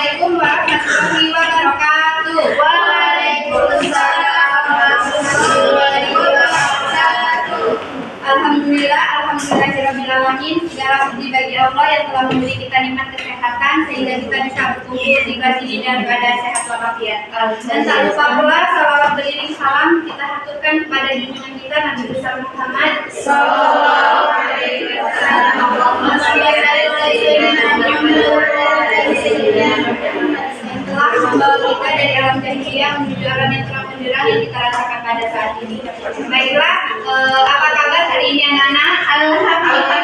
Assalamualaikum warahmatullahi wabarakatuh. Waalaikumsalam warahmatullahi wabarakatuh. Alhamdulillahirabbil alamin. Segala puji bagi Allah yang telah memberi kita nikmat kesehatan sehingga kita bisa berkumpul di kelas ini dalam keadaan sehat walafiat. Dan tak lupa pula salawat beriring salam kita haturkan kepada junjungan kita Nabi besar Muhammad sallallahu alaihi wasallam. Allahumma shalli ala sayyidina Muhammad yang telah membawa kita dari alam jahiliyah menuju alam yang terang benderang yang kita rasakan pada saat ini. Baiklah, apa kabar hari ini anak-anak? Alhamdulillah.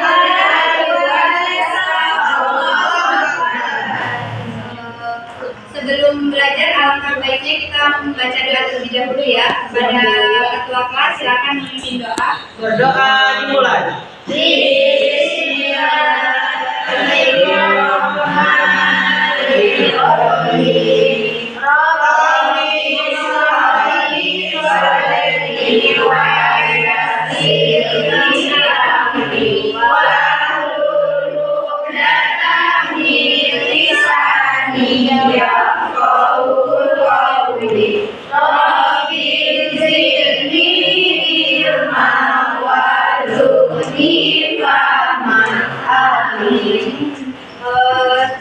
Sebelum belajar, alangkah baiknya kita membaca doa terlebih dahulu ya. Kepada ketua kelas silakan memimpin doa. Berdoa dimulai.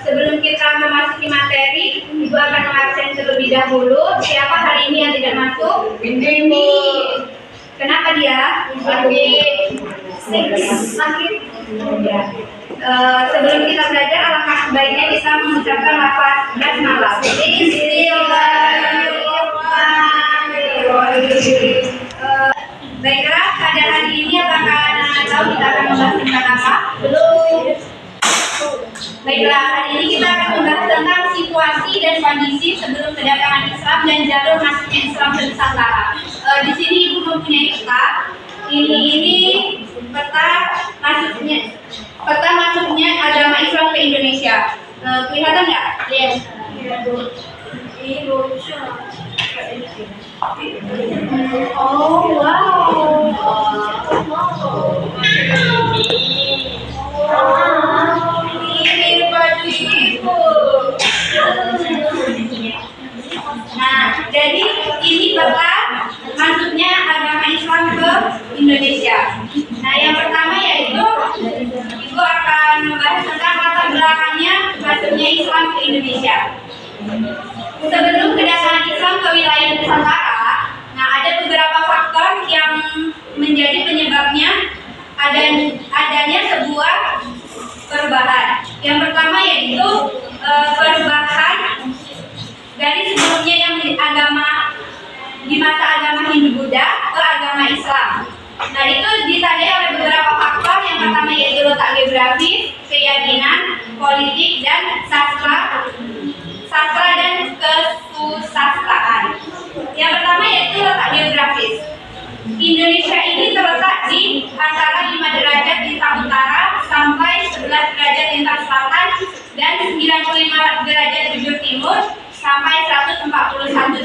Sebelum kita memasuki materi, Ibu akan mengabsen terlebih dahulu. Siapa hari ini yang tidak masuk? Ini. Kenapa dia? Sakit. Ya. Sebelum kita belajar, alangkah baiknya kita mengucapkan lafaz basmalah. Bismillahirrahmanirrahim. Baiklah, pada hari ini apakah anak-anak tahu kita akan membahas tentang apa? Belum. Baiklah, hari ini kita akan membahas tentang situasi dan kondisi sebelum kedatangan Islam dan jalur masuknya Islam ke Nusantara. Di sini Ibu mempunyai peta. Ini peta masuknya agama Islam ke Indonesia. Kelihatan nggak? Yes. Oh wow. Nah, jadi ini peta masuknya agama Islam ke Indonesia. Nah, yang pertama yaitu Ibu akan membahas tentang latar belakangnya masuknya Islam ke Indonesia. Sebelum kedatangan Islam ke wilayah Nusantara, nah ada beberapa faktor yang menjadi penyebabnya adanya sebuah perubahan. Yang pertama yaitu perubahan dari sebelumnya yang di masa agama Hindu-Buddha ke agama Islam. Nah, itu ditandai oleh beberapa faktor. Yang pertama yaitu letak geografis, keyakinan, politik, dan sastra dan kesusastraan. Yang pertama yaitu letak geografis. Indonesia ini terletak di antara 5 derajat lintang utara sampai 11 derajat lintang selatan dan 95 derajat bujur timur sampai 141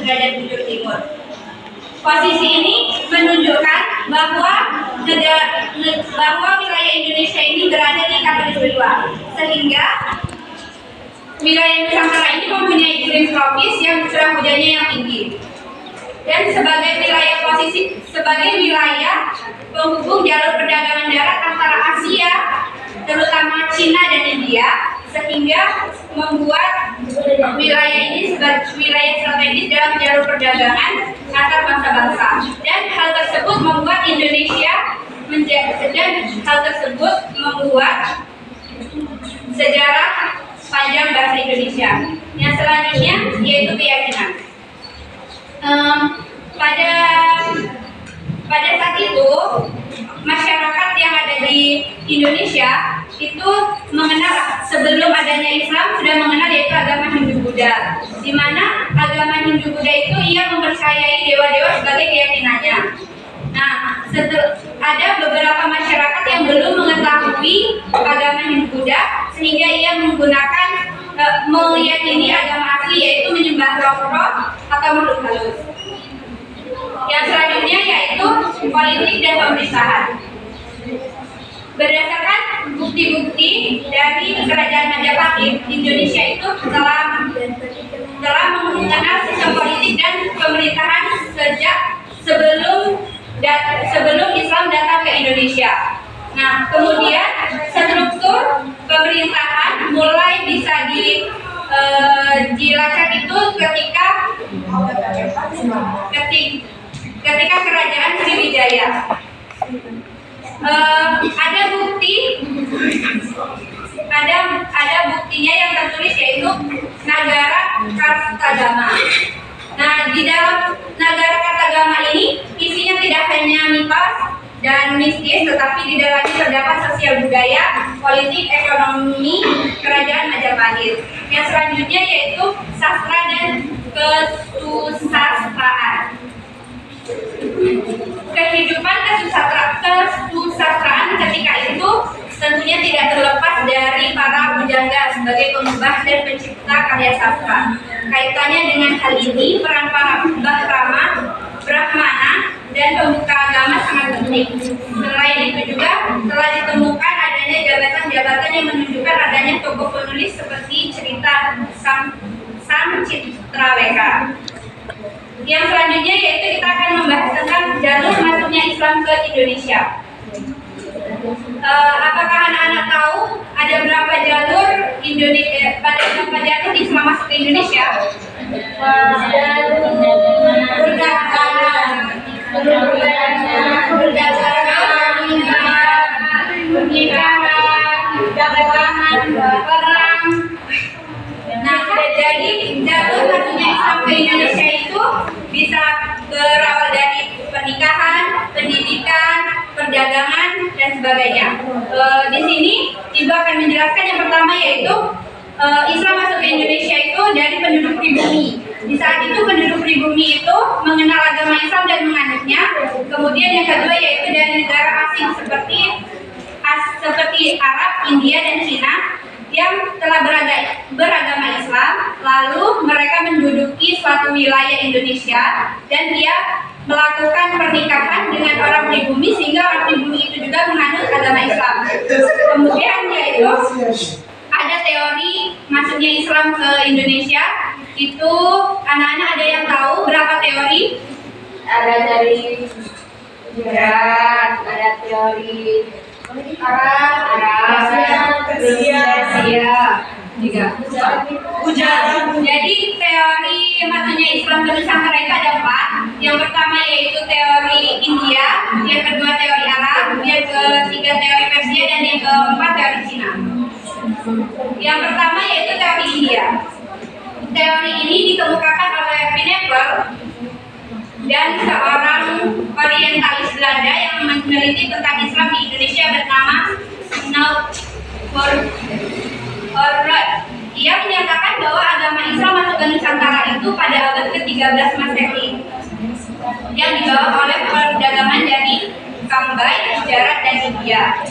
derajat bujur timur. Posisi ini menunjukkan bahwa wilayah Indonesia ini berada di khatulistiwa, sehingga wilayah Nusantara ini mempunyai iklim tropis yang curah hujannya yang tinggi. Dan sebagai wilayah penghubung jalur perdagangan darat antara Asia, terutama Cina dan India, sehingga membuat wilayah ini sebagai wilayah strategis dalam jalur perdagangan antar bangsa-bangsa. Dan hal tersebut membuat sejarah panjang bahasa Indonesia. Yang selanjutnya yaitu keyakinan. Pada saat itu masyarakat yang ada di Indonesia itu mengenal, sebelum adanya Islam sudah mengenal yaitu agama Hindu-Buddha, di mana agama Hindu-Buddha itu ia mempercayai dewa-dewa sebagai keyakinannya. Nah, ada beberapa masyarakat yang belum mengetahui agama Hindu-Buddha sehingga ia meyakini agama asli yaitu menyembah roh-roh atau makhluk halus. Yang selanjutnya yaitu politik dan pemerintahan. Berdasarkan bukti-bukti dari Kerajaan Majapahit, Indonesia itu telah mengenal sistem politik dan pemerintahan sejak sebelum Islam datang ke Indonesia. Nah, kemudian struktur pemerintahan mulai bisa dilacak itu ketika kerajaan Sriwijaya. Ada buktinya yang tertulis, yaitu Nagara Kartagama. Nah, di dalam Nagara Kartagama ini isinya tidak hanya mitos dan mistis, tetapi di dalamnya terdapat sosial budaya, politik, ekonomi kerajaan Majapahit. Yang selanjutnya yaitu sastra dan kesusastraan. Kehidupan kesusastraan ketika itu tentunya tidak terlepas dari para pujangga sebagai pengubah dan pencipta karya sastra. Kaitannya dengan hal ini, peran para Brahmana dan pembuka agama sangat penting. Selain itu juga telah ditemukan adanya jabatan-jabatan yang menunjukkan adanya tokoh penulis seperti cerita Sang Citraweka. Yang selanjutnya yaitu kita akan membahas tentang jalur masuknya Islam ke Indonesia. Apakah anak-anak tahu ada berapa jalur Islam masuk ke Indonesia? Perang. Nah, jadi jalur masuknya Islam ke Indonesia itu bisa berawal dari pernikahan, pendidikan, perdagangan, dan sebagainya. Di sini Ibu akan menjelaskan yang pertama, yaitu Islam masuk ke Indonesia itu dari penduduk pribumi. Di saat itu penduduk pribumi itu mengenal agama Islam dan menganutnya. Kemudian yang kedua yaitu dari negara asing seperti Arab, India, dan Cina yang telah beragama Islam. Lalu mereka menduduki suatu wilayah Indonesia dan dia melakukan pernikahan dengan orang pribumi sehingga orang pribumi itu juga menganut agama Islam. Kemudian yaitu ada teori masuknya Islam ke Indonesia. Itu anak-anak ada yang tahu berapa teori? Ada dari ada teori Arab, Persia, juga. Jadi teori masuknya Islam ke Nusantara itu ada 4. Yang pertama yaitu teori India, yang kedua teori Arab, yang ketiga teori Persia, dan yang keempat teori Cina. Yang pertama yaitu teori India. Teori ini dikemukakan oleh Pinneberg dan seorang orientalis Belanda yang meneliti tentang Islam di Indonesia bernama Snow Orrod. Ia menyatakan bahwa agama Islam masuk ke Nusantara itu pada abad ke-13 Masehi yang dibawa oleh perdagangan dari Kambay, Gujarat, dan India.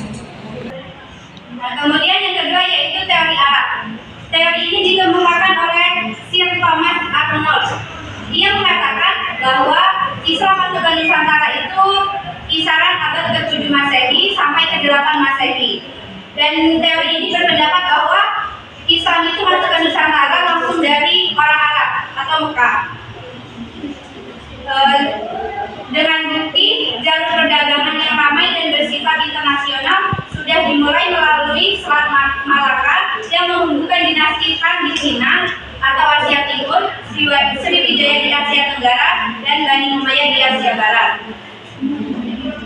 Nah, kemudian yang kedua yaitu teori Arab. Teori ini dikemukakan oleh Sir Thomas Arnold. Ia mengatakan bahwa Islam masuk ke Nusantara itu kisaran abad ke-7 Masehi sampai ke-8 Masehi. Dan teori ini berpendapat bahwa Islam itu masuk ke Nusantara langsung dari orang Arab atau Mekah. Dengan bukti jalur perdagangan yang ramai dan bersifat internasional sudah dimulai melalui Selat Malaka yang menghubungkan dinasti Tang di Cina atau Asia Timur, Sriwijaya di Asia Tenggara, dan Bani Umayyah di Asia Barat.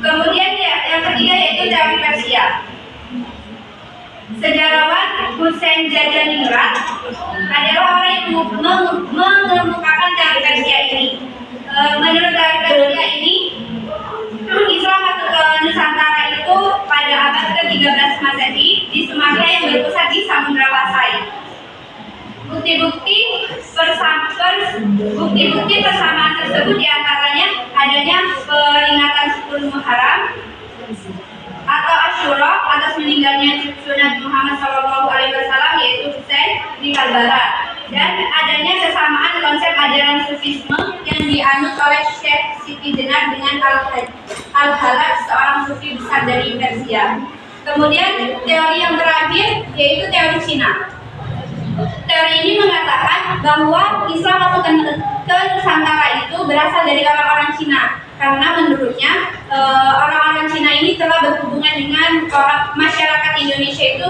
Kemudian yang ketiga yaitu teori Persia. Sejarawan Hussein Jajaningrat adalah orang yang mengemukakan teori Persia ini. Menurut teori Persia ini, Islam masuk ke Nusantara itu pada abad ke-13 Masehi di Sumatera yang berpusat di Samudra Pasai. Bukti-bukti persamaan tersebut diantaranya adanya peringatan 10 Muharram atau Asyura atas meninggalnya cucu Nabi Muhammad SAW, yaitu Husain di Karbala, dan adanya kesamaan konsep ajaran Sufisme yang dianut oleh Syekh Siti Jenar dengan Al-Halaj, seorang sufi besar dari Persia. Kemudian teori yang terakhir yaitu teori Cina. Teori ini mengatakan bahwa Islam masuk ke Nusantara itu berasal dari orang-orang Cina, karena menurutnya orang-orang Cina ini telah berhubungan dengan masyarakat Indonesia itu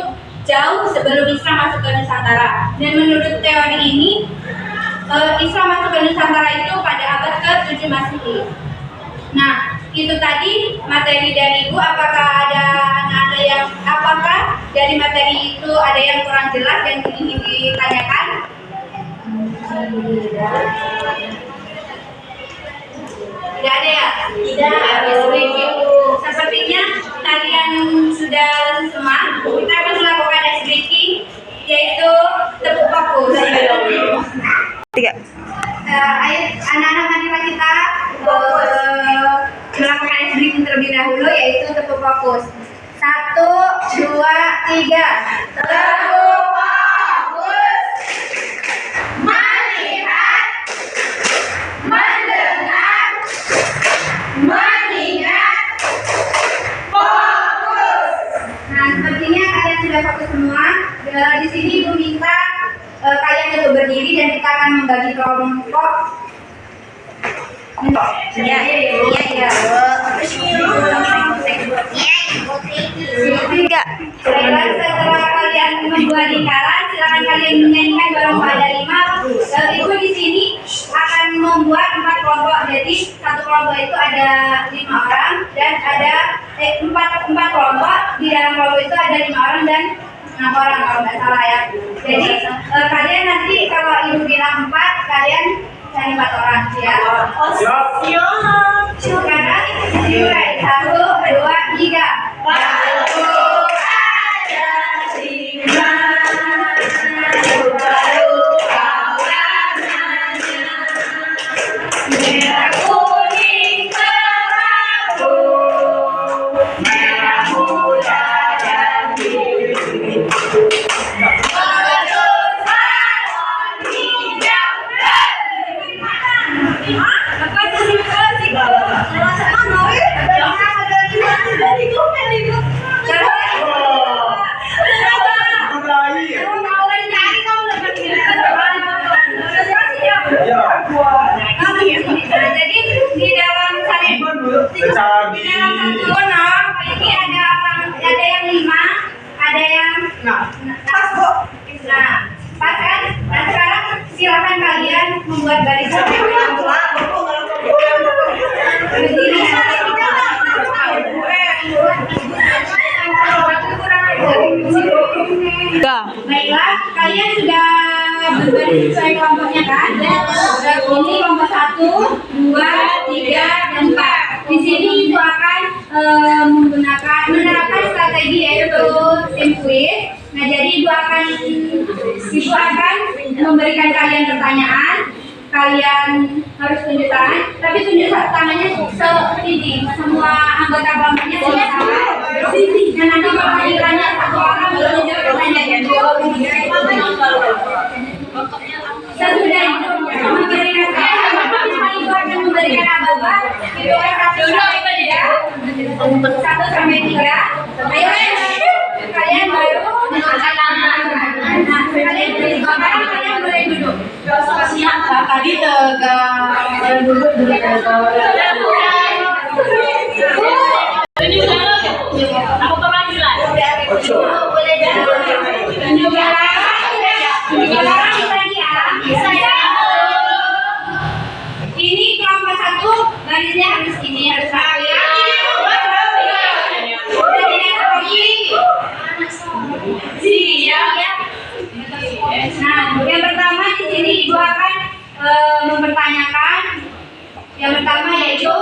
jauh sebelum Islam masuk ke Nusantara. Dan menurut teori ini Islam masuk ke Nusantara itu pada abad ke-7 Masehi. Nah, itu tadi materi dari Ibu. Apakah dari materi itu ada yang kurang jelas dan ingin ditanyakan? Tidak ada ya? Tidak. Sepertinya kalian sudah semua. Kita akan melakukan ice breaking, yaitu tepuk fokus. Tiga. Ayo anak-anak marilah kita melakukan ice breaking terlebih dahulu, yaitu tepuk fokus. 1, 2, 3. Tepuk fokus. Melihat, mendengar, mengingat, fokus. Nah, sepertinya kalian sudah fokus semua. Di sini Ibu minta kalian untuk berdiri dan kita akan membagi kelompok. Ya. Tiga. Baiklah, setelah kalian membuat lingkaran, silakan kalian menyanyikan bareng pada 5. Ibu di sini akan membuat 4 kelompok. Jadi satu kelompok itu ada 5 orang dan ada 4 kelompok. Di dalam kelompok itu ada 5 orang dan 6 orang kalau nggak salah ya. Jadi kalian nanti kalau Ibu bilang 4, kalian cari 4 orang ya. Sekarang dimulai 1, 2, 3. Baru ada di mana, baru kawanannya, merah kuning kerabu, merah muda dan biru. Jadi di dalam satu konon ini ada yang 5, ada yang pas kok. Nah, pas kan? Nah, sekarang silakan kalian membuat barisan. Baiklah, kalian sudah berbaris sesuai kelompoknya kan? Ini kelompok 1, 2, 3, dan 4. Di sini Ibu akan menerapkan strategi yaitu tim quiz. Nah, jadi Ibu akan memberikan kalian pertanyaan. Kalian harus tunjuk tangan, tapi tunjuk tangannya seperti semua anggota kelompoknya tunjuk tangan. Dan nanti kalau ditanya satu orang baru menjawab pertanyaan. Sesudah itu Ibu akan memberikan aba-aba. Itu 1 sampai 3. Ayo kalian baru mengangkat tangan. Nah, kalian boleh duduk. Tadi tegak duduk ini kelompok 1 barisnya harus ini, harus rapi. Nah, yang pertama di sini Ibu akan mempertanyakan. Yang pertama yaitu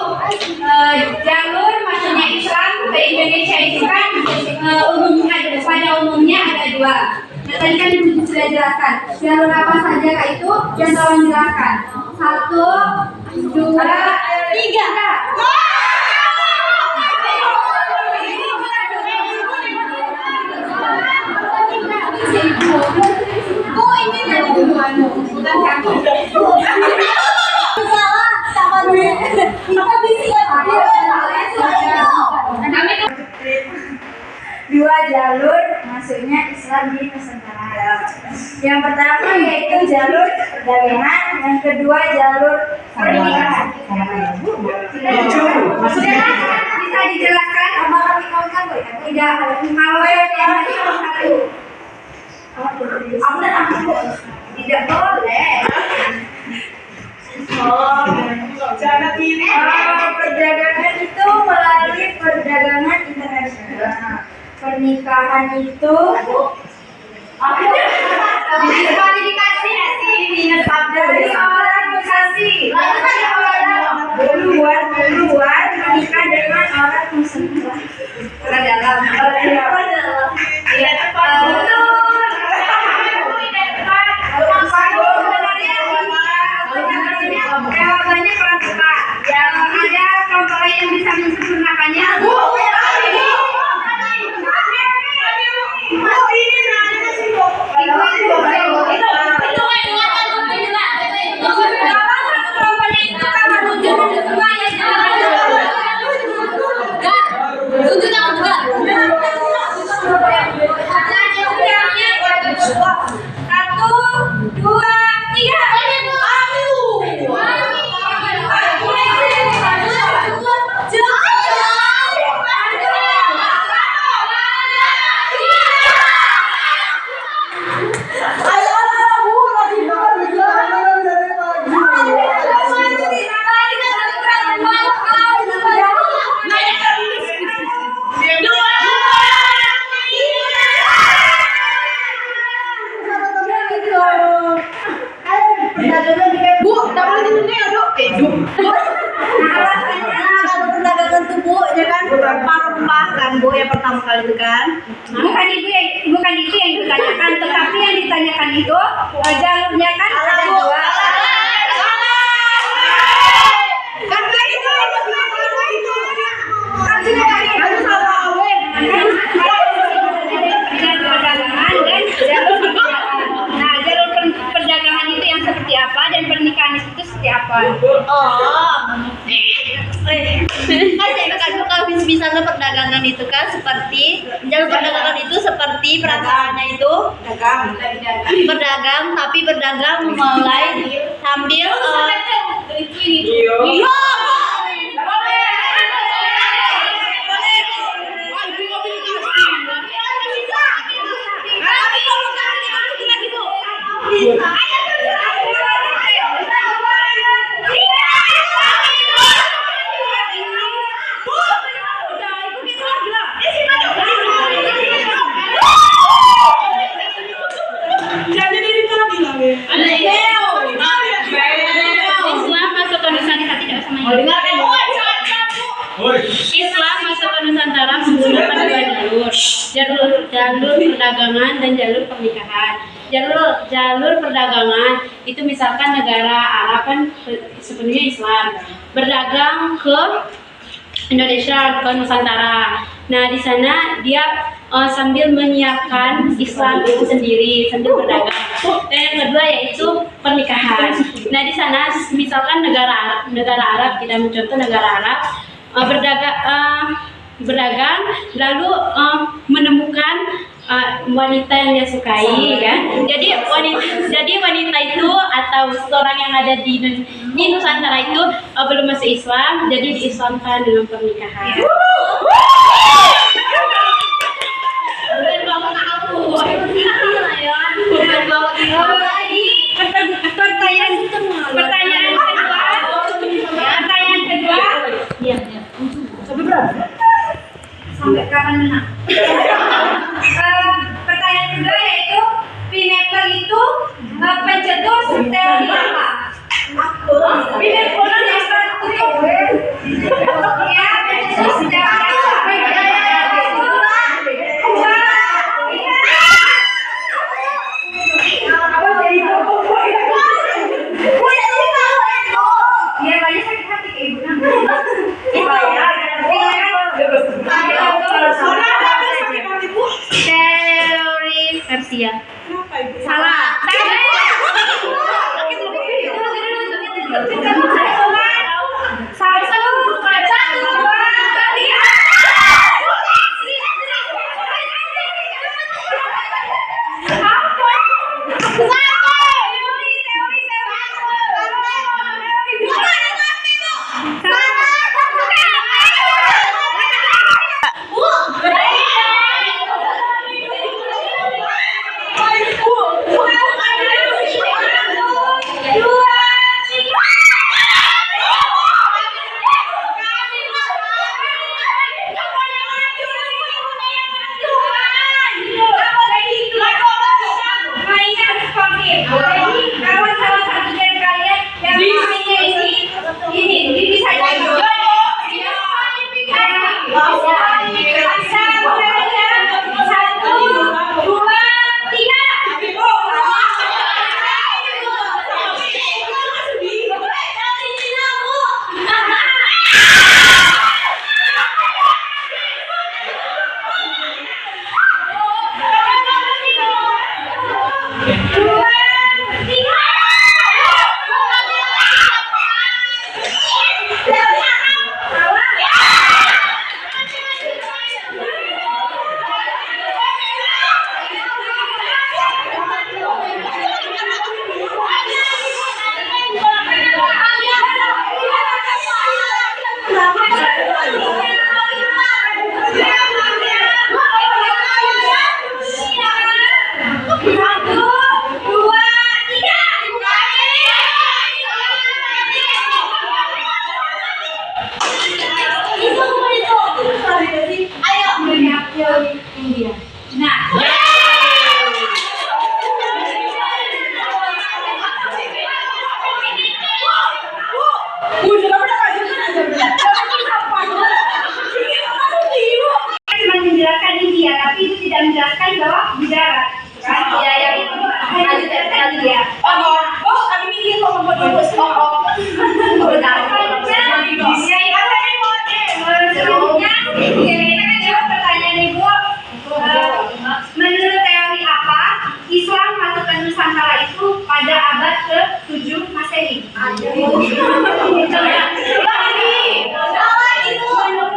jalur masuknya Islam ke Indonesia itu kan pada umumnya ada 2. Nah, tadi kan Ibu sudah jelaskan jalur apa saja kah itu, yang tolong jelaskan. 1, 2, 3. Oh, ini dari duluan, bukan kaki. Salah, sama gue. Kita bisa dua jalur masuknya Islam di Nusantara. Yang pertama yaitu jalur perdagangan, yang kedua jalur pernikahan. Sudah bisa dijelaskan? Apakah dikatakan tidak? Kalau yang satu, tidak boleh. Perdagangan itu melalui perdagangan internasional. Pernikahan itu kualifikasi ya sih minus dari orang Bekasi. Duluan menikah dengan orang Muslim. Orang dalam. Iya tepat. Jawabannya kelompok A. Ada kelompok lain yang bisa mensempurnakannya. Bu yang pertama kali itu kan bukan itu yang ditanyakan, tetapi yang ditanyakan itu jalurnya kan ada dua. Nah, jalur perdagangan itu yang seperti apa dan pernikahan itu seperti apa? Kalau misalnya perdagangan itu kan seperti jalur perdagangan itu seperti perasaannya itu berdagang, tapi berdagang mulai sambil Islam masuk ke Nusantara menggunakan dua jalur perdagangan dan jalur pernikahan. Jalur perdagangan itu misalkan negara Arab kan sepenuhnya Islam, berdagang ke Indonesia, ke Nusantara. Nah, di sana dia sambil menyiapkan Islam itu sendiri, sambil berdagang. Dan yang kedua yaitu pernikahan. Nah, di sana misalkan negara Arab, kita mencontoh negara Arab, berdagang lalu menemukan wanita yang dia sukai kan. Jadi wanita itu atau seorang yang ada di Nusantara itu belum masuk Islam, jadi diislamkan dengan pernikahan. Sampai kapan nak? Pertanyaan kedua yaitu pineapple itu pencetus teori apa? Pineapple yang tertutup ya pencetus teori apa? Dia banyak sakit hati ke ibu nanti. Menurut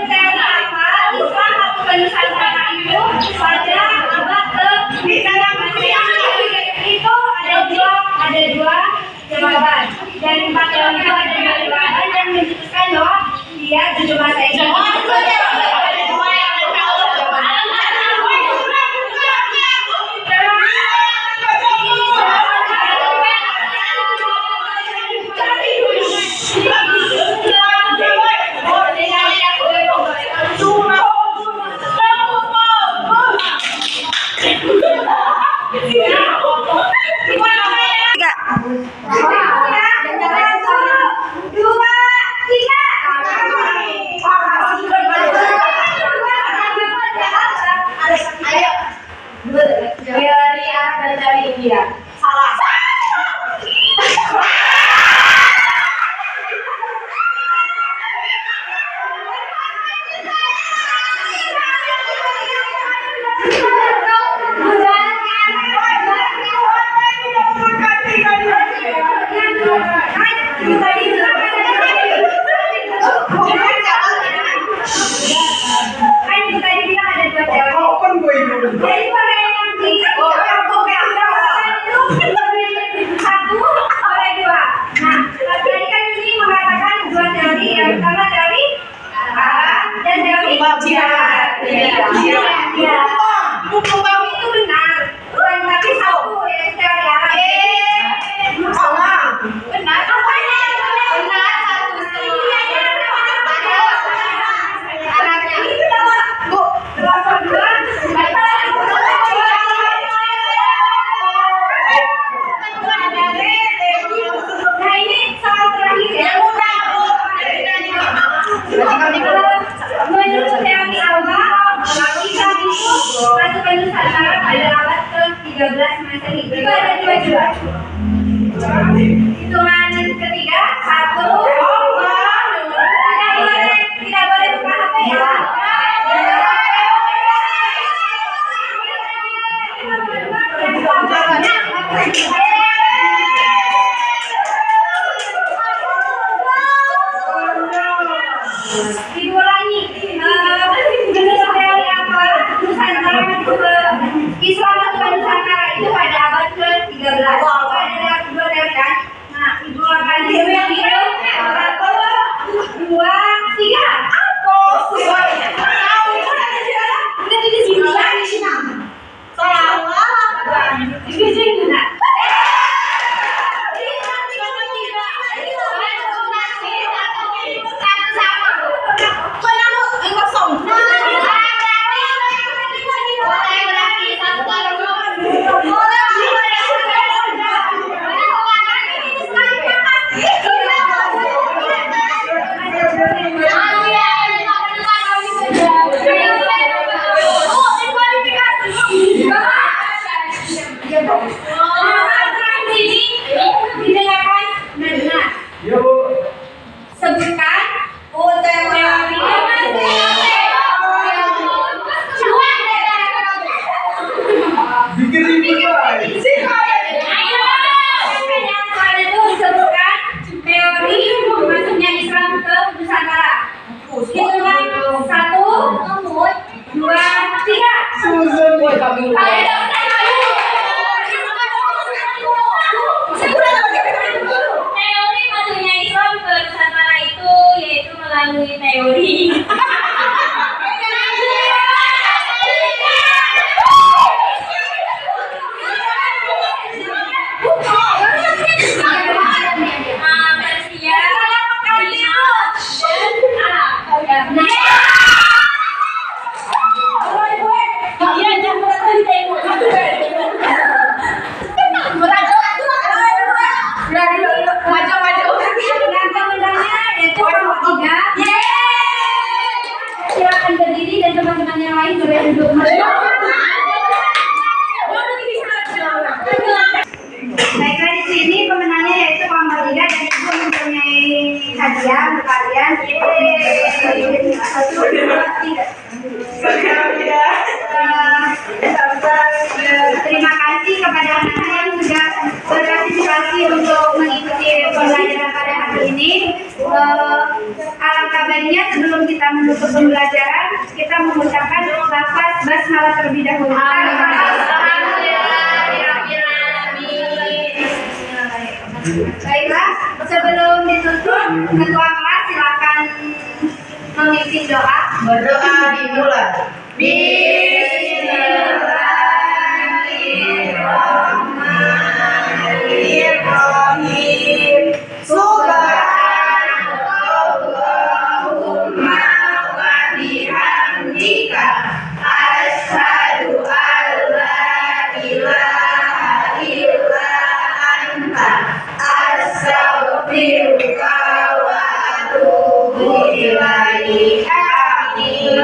teori apa Islam atau Nusantara itu pada abad itu ada dua jawaban dan 4 teori itu ada dua jawaban dan menunjukkan bahwa dia judul bahasa Inggris. Teori apa dari India? Salah. Menurut teori awal, Islam itu masuk ke Nusantara pada abad ke-13 Masehi. Itu ada dua jawaban. Hitungan ketiga, 1, 2, tidak boleh buka HP ya. Diulangi. Menurut teori apa? Nusantara masuk ke Islam masuk ke Nusantara itu pada abad ke-13. Itu ada dua teori kan? Nah, ibu akan yang itu 1, 2, 3. Udah di sini. Salah. Di sini. Sebutkan teori masuknya Islam ke Nusantara. Hitungan 1, 2, 3. Teori masuknya Islam ke Nusantara itu yaitu melalui teori silakan berdiri dan teman-teman yang lain boleh duduk. Baiklah, di sini pemenangnya yaitu Pak Marliga dan Ibu mempunyai hadiah untuk kalian. 1, 2, 3. Terima kasih kepada anak-anak yang sudah berpartisipasi untuk mengikuti pembelajaran pada Sebaiknya sebelum kita menutup pembelajaran, kita mengucapkan lafaz basmalah terlebih dahulu. Baiklah, sebelum ditutup, ketua kelas silakan memimpin doa. Berdoa dimulai. Bismillahirrahmanirrahim. Subhanallahumma wa bihamdika asyhadu an la ilaha illa anta astaghfiruka wa atubu ilaik.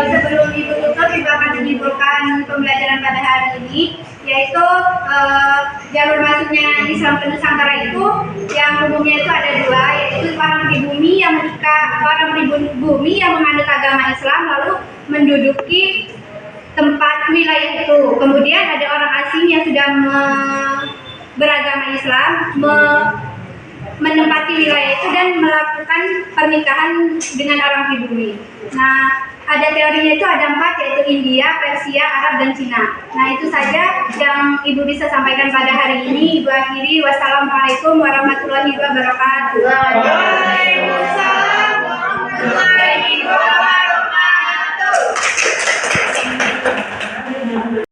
Sebelum ditutup, ibu akan menyimpulkan pembelajaran pada hari ini, yaitu jalur masuknya Islam ke Nusantara itu yang umumnya itu ada dua, yaitu orang pribumi yang menganut agama Islam lalu menduduki tempat wilayah itu. Kemudian ada orang asing yang sudah beragama Islam menempati wilayah itu dan melakukan pernikahan dengan orang pribumi. Nah, ada teorinya itu ada 4, yaitu India, Persia, Arab, dan Cina. Nah, itu saja yang Ibu bisa sampaikan pada hari ini. Ibu akhiri, wassalamualaikum warahmatullahi wabarakatuh. Waalaikumsalam warahmatullahi wabarakatuh.